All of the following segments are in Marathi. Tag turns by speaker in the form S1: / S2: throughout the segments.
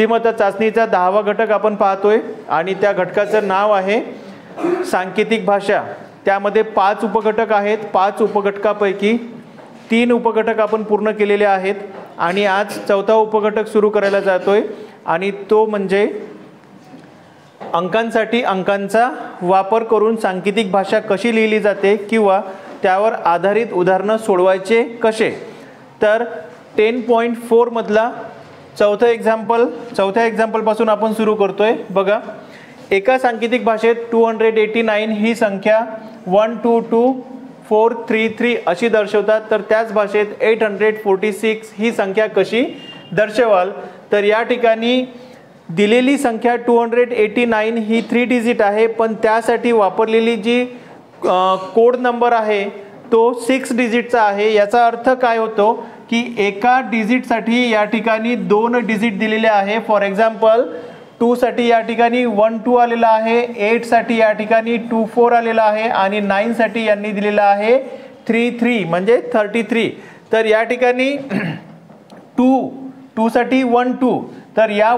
S1: बुद्धिमत्ता चाचणीचा 10वा घटक आपण पाहतोय आणि त्या घटकाचं नाव आहे सांकेतिक भाषा। त्यामध्ये 5 उपघटक आहेत। 5 उपघटकापैकी 3 उपघटक आपण पूर्ण केलेले आहेत आणि आज 4था उपघटक सुरू करायला जातोय आणि तो म्हणजे अंकांसाठी अंकांचा वापर करून सांकेतिक भाषा कशी लिहिली जाते किंवा त्यावर आधारित उदाहरणं सोडवायचे कसे। तर 10.4 मधला चौथा एक्झाम्पल पासून आपण सुरू करतोय। बघा, एका सांकेतिक भाषेत 289 ही संख्या 122433 अशी दर्शवतात, तर त्याच भाषेत 846 ही संख्या कशी दर्शवाल। तर या ठिकाणी दिलेली संख्या 289 ही 3 डिजिट आहे, पण त्यासाठी वापरलेली जी कोड नंबर आहे तो 6 डिजिटचा आहे। याचा अर्थ काय होतो की एका डिजिटसाठी या ठिकाणी 2 डिजिट दिलेले आहे। फॉर एक्झाम्पल 2 साठी या ठिकाणी 12 आलेला आहे, 8 साठी या ठिकाणी 24 आलेला आहे आणि 9 साठी यांनी दिलेला आहे 33 म्हणजे 33। तर या ठिकाणी 2 साठी 12, तर या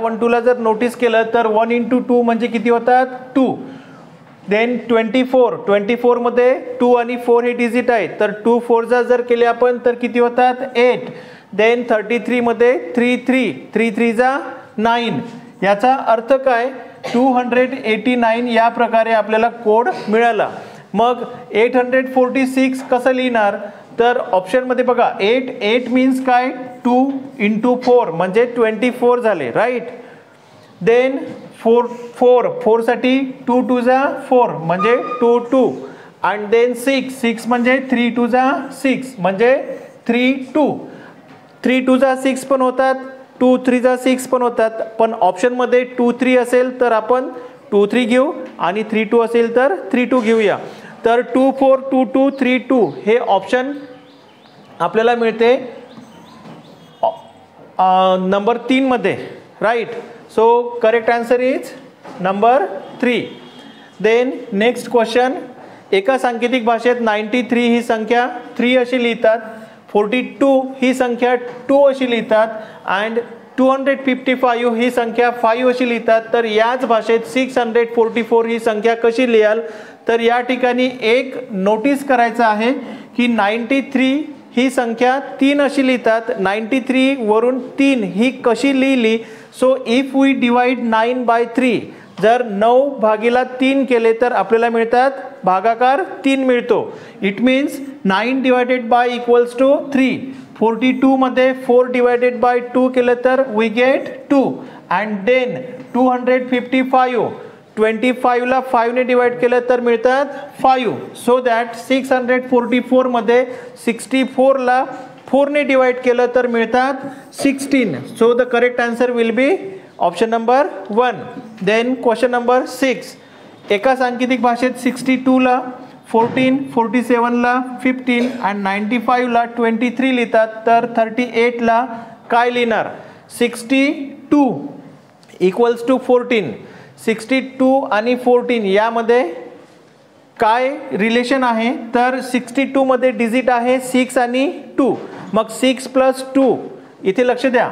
S1: 12ला जर नोटीस केलं तर 1 × 2 म्हणजे किती होतात 2। देन 24 मध्ये 2 आणि 4 हे डिजिट आहेत, तर 2 4 जर केले आपण तर किती होतात 8। देन 33 मध्ये 3 3 9। याचा अर्थ काय 289 या प्रकारे आपल्याला कोड मिळाला। मग 846 कसं लिहिणार, तर ऑप्शन मध्ये बघा 8 मीन्स काय 2 × 4 म्हणजे 24 झाले, राईट। देन 4 साठी 2 2 4 म्हणजे 2 2 आणि देन 6 म्हणजे 3 2 6 म्हणजे 3 2 3 2 6 पण होतात, 2 3 6 पण होतात, पण ऑप्शन मध्ये 2 3 असेल तर आपण 2 3 घेऊ आणि 3 2 असेल तर 3 2 घेऊया। तर 2 4 2 2 3 2 हे ऑप्शन आपल्याला मिळते नंबर 3 मध्ये, right. So correct answer is number 3। Then next question, एका सांकेतिक भाषेत 93 ही संख्या 3 अशी लिहितात, 42 ही संख्या 2 अशी लिहितात अँड 255 ही संख्या 5 अशी लिहितात। तर याच भाषेत 644 ही संख्या कशी लिहाल। तर या ठिकाणी एक नोटीस करायचं आहे की 93 ही संख्या 3 अशी लिहितात, 93 वरून 3 ही कशी लिहिली। So if we divide 9 by 3, जर 9 भागीला 3 केले तर आपल्याला मिळतात भागाकार 3 मिळतो। It means 9 divided by equals to 3। 42 मध्ये 4 डिवायडेड बाय 2 केलं तर वी गेट 2 अँड देन 255 25 ला 5 ने डिवाइड केलं तर मिळतात 5। सो दॅट 644 मध्ये 64 ला 4 ने डिवाइड केलं तर मिळतात 16। So the correct answer will be option number 1। Then question number 6, एका सांकेतिक भाषेत 62 ला 14, 47 ला 15 आणि 95 ला 23 लिहितात, तर 38 ला काय लिहिणार। 62 इक्वल्स टू 14, 62 आणि 14 यामध्ये काय रिलेशन आहे, तर 62 मध्ये डिजिट आहे 6 आणि 2, मग 6 + 2 इथे लक्ष द्या,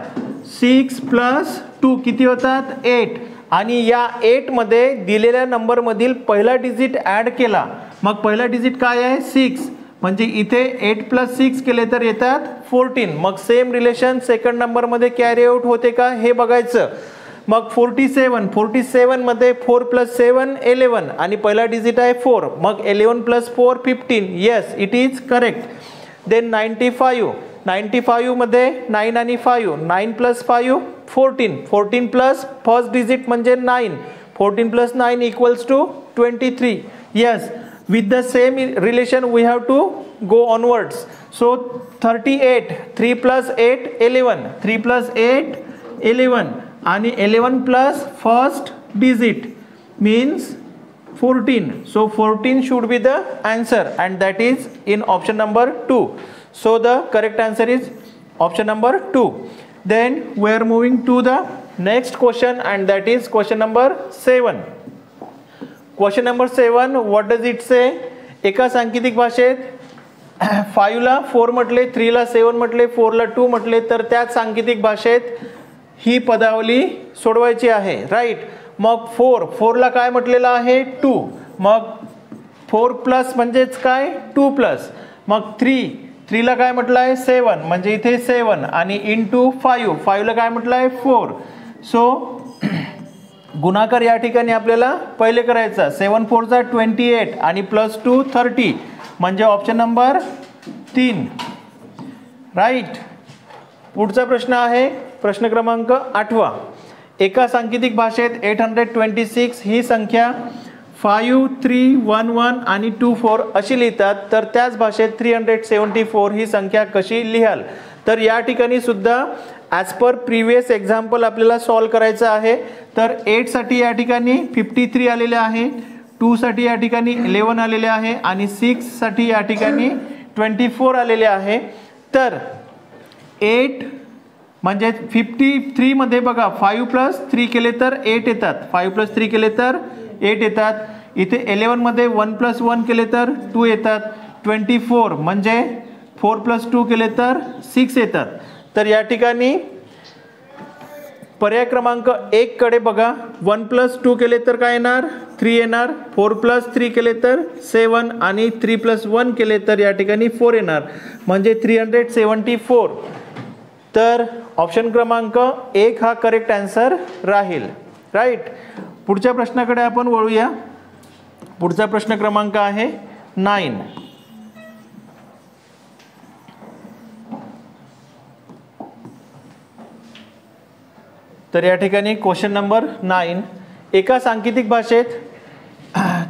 S1: 6 + 2 किती होतात 8 आणि या 8 मध्ये दिलेल्या नंबर मधील पहिला डिजिट ऍड केला, मग पहिला डिजिट काय आहे 6, म्हणजे इथे 8 + 6 केले तर येतात 14। मग सेम रिलेशन सेकंड नंबर मध्ये कॅरी आउट होते का हे बघायचं। मग 47 मध्ये 4 + 7 11 आणि पहिला डिजिट आहे 4, मग 11 + 4 15, yes it is correct. Then 95 मध्ये 9 आणि 5, 9 + 5 14 प्लस फर्स्ट डिजिट म्हणजे 9, 14 + 9 equals to 23, yes. with the same relation we have to go onwards. So 38, 3 + 8 11, 3 + 8 11 and 11 plus first digit means 14. So 14 should be the answer and that is in option number 2. So the correct answer is option number 2. Then we are moving to the next question and that is question number 7. Question number 7, what does it say? एका सांकेतिक भाषेत 5ला 4 म्हटले, 3ला 7 म्हटले, 4ला 2 म्हटले, तर त्याच सांकेतिक भाषेत ही पदावली सोडवायची आहे, राईट. मग 4ला काय म्हटलेलं आहे 2, मग 4 प्लस म्हणजेच काय 2 प्लस. मग 3ला काय म्हटलं आहे 7, म्हणजे इथे 7 आणि इंटू 5ला काय म्हटलं आहे 4. सो गुणाकार या ठिकाणी आपल्याला पहिले करायचा. 7 4 = 28 आणि प्लस 2 30, म्हणजे ऑप्शन नंबर 3, राईट. पुढचा प्रश्न आहे प्रश्न क्रमांक 8. एका सांकेतिक भाषेत 826 ही संख्या 5 3 1 1 आणि 2 4 अशी लिहितात, तर त्याच भाषेत 374 ही संख्या कशी लिहाल. तर या ठिकाणी सुद्धा ॲज पर प्रिव्हियस एक्झाम्पल आपल्याला सॉल्व करायचं आहे. तर 8 साठी या ठिकाणी 53 आलेले आहे, 2 साठी या ठिकाणी 11 आलेले आहे आणि 6 साठी या ठिकाणी 24 आलेले आहे. तर 8 म्हणजे 53 मध्ये बघा 5 + 3 केले तर 8 येतात, 5 + 3 केले तर 8 येतात. इथे 11 मध्ये 1 + 1 केले तर 2 येतात. 24 म्हणजे 4 + 2 केले तर 6 येतात. तर या ठिकाणी पर्याय क्रमांक 1 कडे बघा. 1 + 2 केले तर काय येणार 3 येणार, 4 + 3 केले तर 7 आणि 3 + 1 केले तर या ठिकाणी 4 येणार, म्हणजे 374. तर ऑप्शन क्रमांक 1 हा करेक्ट आन्सर राहील, राईट. पुढच्या प्रश्नाकडे आपण वळूया. पुढचा प्रश्न क्रमांक आहे 9. तर या ठिकाणी क्वेश्चन नंबर 9. एका सांकेतिक भाषेत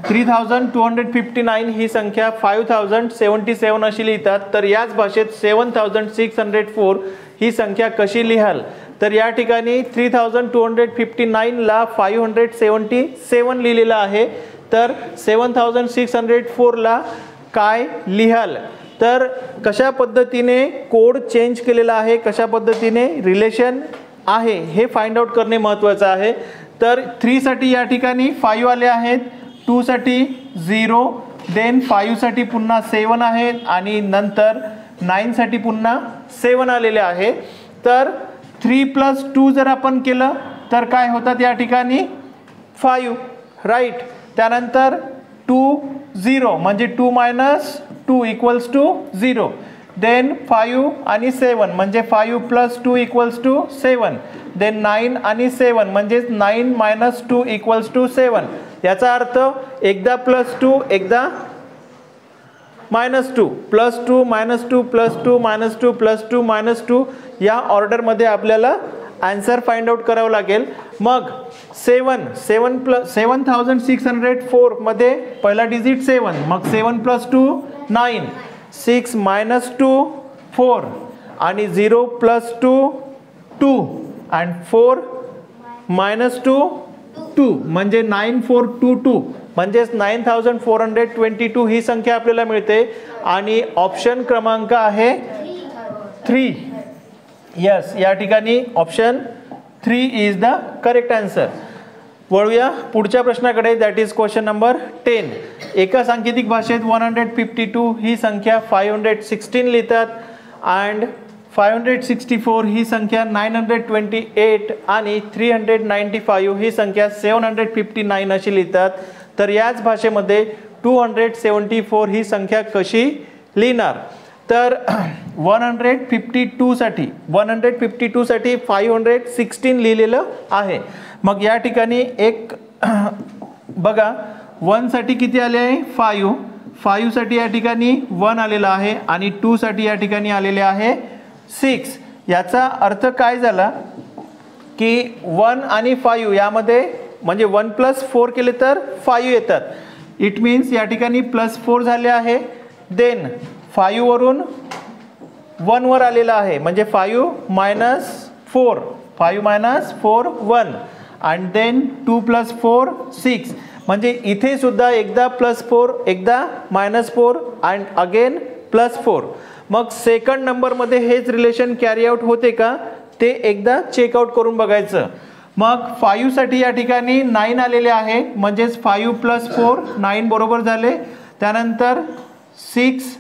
S1: 3259 ही संख्या 5077 अशी लिहितात, तर याच भाषेत 7604 ही संख्या कशी लिहाल. तर या ठिकाणी 3259 ला 577 लिहिलेलं आहे, तर 7604 ला काय लिहाल. तर कशा पद्धतीने कोड चेंज केलेला आहे, कशा पद्धतीने रिलेशन आहे हे फाइंड आउट करणे महत्त्वाचं आहे. तर 3 साठी या ठिकाणी 5 आले आहेत, 2 साठी 0, देन 5 साठी पुन्हा 7 आहेत आणि नंतर 9 साठी पुन्हा 7 आलेले आहे. तर 3 + 2 जर आपण केलं तर काय होतात या ठिकाणी 5, राईट. त्यानंतर 2 0 म्हणजे 2 - 2 = 0. देन 5 आणि 7 म्हणजे 5 + 2 = 7. देन 9 आणि 7 म्हणजे 9 - 2 = 7. याचा अर्थ एकदा +2 एकदा -2, +2 -2 +2 -2 +2 -2 या ऑर्डरमध्ये आपल्याला आन्सर फाइंड आउट करावं लागेल. मग 7604 मध्ये पहिला डिजिट 7, मग 7 + 2 9, 6 - 2 4 आणि 0 + 2 2 आणि 4 - 2 2 म्हणजे 9422 म्हणजेच 9422 ही संख्या आपल्याला मिळते आणि ऑप्शन क्रमांक आहे 3. यस, या ठिकाणी option 3 is the correct answer. वळूया पुढच्या प्रश्नाकडे, दॅट इज क्वेश्चन नंबर 10. एका सांकेतिक भाषेत 152 ही संख्या 516 लिहितात अँड 564 ही संख्या 928 आणि 395 ही संख्या 759 अशी लिहितात. तर याच भाषेमध्ये 274 ही संख्या कशी लिहिणार. तर 152 साठी 516 लिहिलेलं आहे. मग या ठिकाणी एक बघा 1 साठी किती आले आहे 5 साठी या ठिकाणी 1 आलेला आहे आणि 2 साठी या ठिकाणी आलेले आहे 6. याचा अर्थ काय झाला की 1 आणि 5 यामध्ये म्हणजे 1 + 4 केले तर 5 येतात. इट मीन्स या ठिकाणी +4 झाले आहे. देन 5 वरून 1 वर आलेला आहे म्हणजे 5 - 4 - 1 आणि देन 2 + 4 6 म्हणजे इथे सुद्धा एकदा +4 एकदा -4 अँड अगेन +4. मग सेकंड नंबरमध्ये हेच रिलेशन कॅरी आउट होते का ते एकदा चेकआउट करून बघायचं. मग 5 साठी या ठिकाणी 9 आलेले आहे म्हणजेच 5 + 4 9 बरोबर झाले. त्यानंतर 6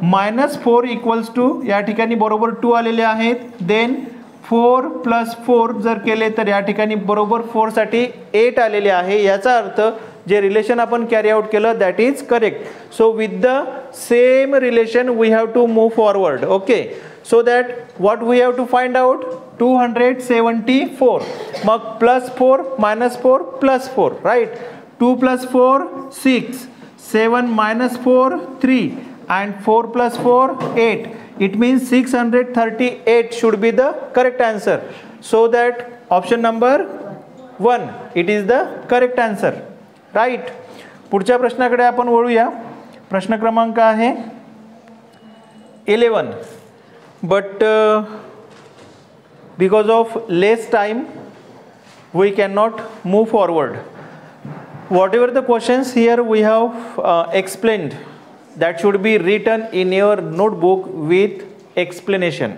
S1: -4 इक्वल्स टू या ठिकाणी बरोबर 2 आलेले आहेत. देन 4 + 4 जर केले तर या ठिकाणी बरोबर 4 साठी 8 आलेले आहे. याचा अर्थ जे रिलेशन आपण कॅरी आउट केलं that is correct. So with the same relation we have to move forward. Okay, so that what we have to find out 274. मग +4 -4 +4 right. 2 + 4 6, 7 - 4 3 and 4 + 4 8. It means 638 should be the correct answer. So that option number 1 it is the correct answer. Right. पुढच्या प्रश्नाकडे आपण वळूया. प्रश्न क्रमांक आहे 11. But because of less time we cannot move forward. Whatever the questions here we have explained, that should be written in your notebook with explanation.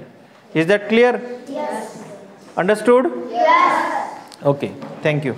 S1: Is that clear? Yes. Understood? Yes. Okay, thank you.